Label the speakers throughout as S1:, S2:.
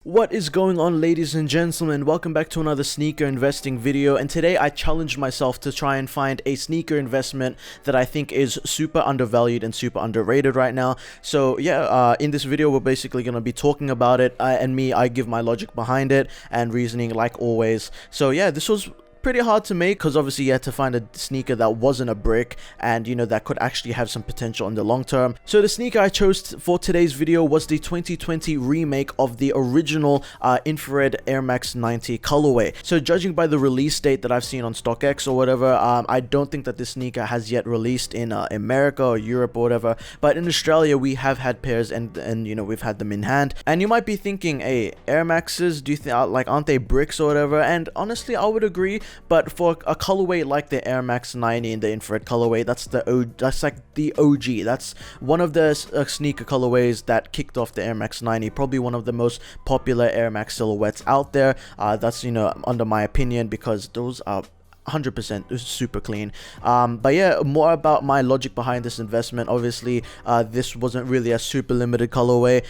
S1: What is going on, ladies and gentlemen? Welcome back to another sneaker investing video, and today I challenged myself to try and find a sneaker investment that I think is super undervalued and super underrated right now. So yeah, in this video we're basically going to be talking about it, and I give my logic behind it and reasoning like always. So yeah, this was pretty hard to make because obviously you had to find a sneaker that wasn't a brick and that could actually have some potential in the long term. So the sneaker I chose for today's video was the 2020 remake of the original infrared Air Max 90 colorway. So judging by the release date that I've seen on StockX or whatever, I don't think that this sneaker has yet released in America or Europe or whatever, but in Australia we have had pairs and we've had them in hand. And you might be thinking, hey, Air Maxes, do you think aren't they bricks or whatever? And honestly, I would agree. But for a colorway like the Air Max 90 in the infrared colorway, that's like the OG. That's one of the sneaker colorways that kicked off the Air Max 90. Probably one of the most popular Air Max silhouettes out there. That's under my opinion, because those are 100% super clean. But yeah, more about my logic behind this investment. Obviously, this wasn't really a super limited colorway.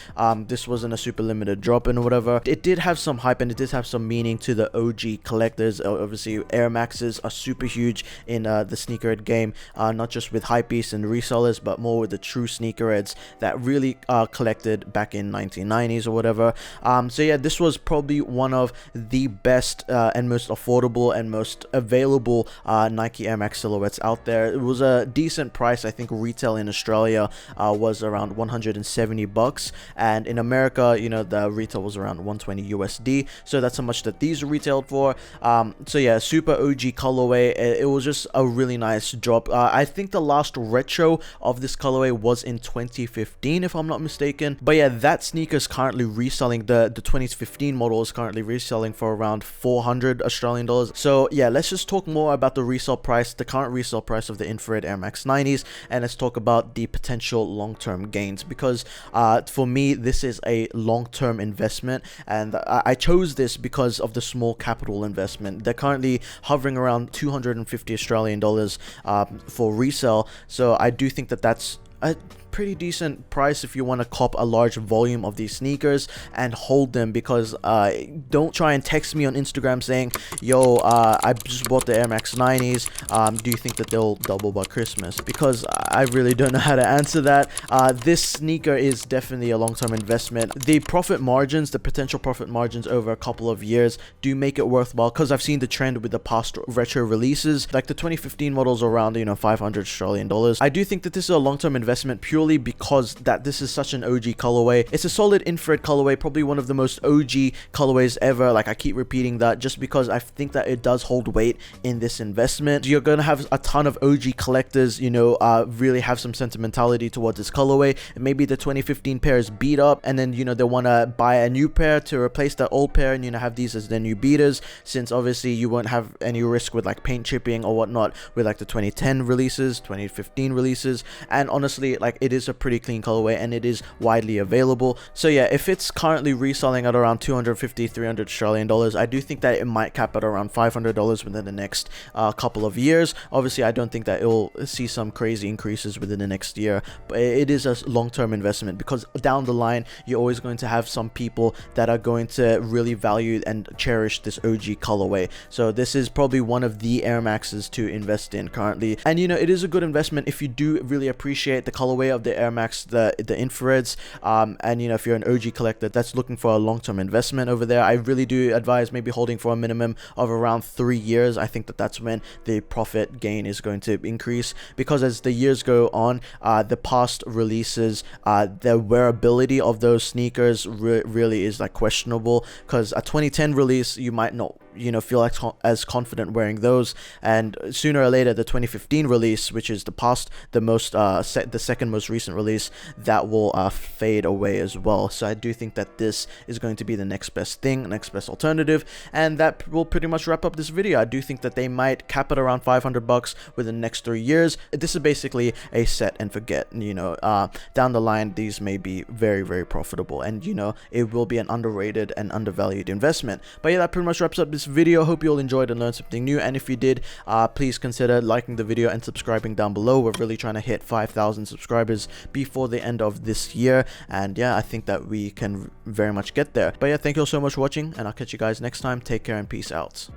S1: This wasn't a super limited drop and whatever. It did have some hype and it did have some meaning to the OG collectors. Obviously, Air Maxes are super huge in the sneakerhead game, not just with hypebeasts and resellers, but more with the true sneakerheads that really collected back in 1990s or whatever. So yeah, this was probably one of the best and most affordable and most available Nike Air Max silhouettes out there. It was a decent price. I think retail in Australia was around 170 bucks, and in America, the retail was around 120 USD. So that's how much that these retailed for. So yeah, super OG colorway. It was just a really nice drop. I think the last retro of this colorway was in 2015, if I'm not mistaken. But yeah, that sneaker is currently reselling. The 2015 model is currently reselling for around 400 Australian dollars. So yeah, let's just talk more about the resale price, the current resale price of the infrared Air Max 90s, and let's talk about the potential long-term gains, because for me this is a long-term investment, and I chose this because of the small capital investment. They're currently hovering around 250 Australian dollars for resale, so I do think that that's a pretty decent price if you want to cop a large volume of these sneakers and hold them. Because don't try and text me on Instagram saying, yo, I just bought the Air Max 90s, do you think that they'll double by Christmas? Because I really don't know how to answer that. This sneaker is definitely a long-term investment. The profit margins, the potential profit margins over a couple of years do make it worthwhile, because I've seen the trend with the past retro releases, like the 2015 models around 500 Australian dollars. I do think that this is a long-term investment purely because that this is such an OG colorway. It's a solid infrared colorway, probably one of the most OG colorways ever. Like, I keep repeating that just because I think that it does hold weight in this investment. You're gonna have a ton of OG collectors, really have some sentimentality towards this colorway. And maybe the 2015 pair is beat up, and then they want to buy a new pair to replace that old pair, and have these as their new beaters, since obviously you won't have any risk with like paint chipping or whatnot with like the 2010 releases, 2015 releases. And honestly, like, it is a pretty clean colorway and it is widely available. So yeah, if it's currently reselling at around 250-300 Australian dollars, I do think that it might cap at around $500 within the next couple of years. Obviously, I don't think that it will see some crazy increases within the next year, but it is a long-term investment, because down the line you're always going to have some people that are going to really value and cherish this OG colorway. So this is probably one of the Air Maxes to invest in currently, and it is a good investment if you do really appreciate the colorway of the Air Max, the infrareds, and if you're an OG collector that's looking for a long-term investment over there, I really do advise maybe holding for a minimum of around 3 years. I think that that's when the profit gain is going to increase, because as the years go on, the past releases, the wearability of those sneakers really is like questionable, because a 2010 release you might not feel as confident wearing those, and sooner or later the 2015 release, which is the second most recent release, that will fade away as well. So I do think that this is going to be the next best thing, next best alternative, and that will pretty much wrap up this video. I do think that they might cap it around 500 bucks within the next 3 years. This is basically a set and forget. Down the line these may be very, very profitable, and it will be an underrated and undervalued investment. But yeah, that pretty much wraps up this video. Hope you all enjoyed and learned something new, and if you did, please consider liking the video and subscribing down below. We're really trying to hit 5,000 subscribers $100 before the end of this year. And yeah, I think that we can very much get there. But yeah, thank you all so much for watching, and I'll catch you guys next time. Take care and peace out.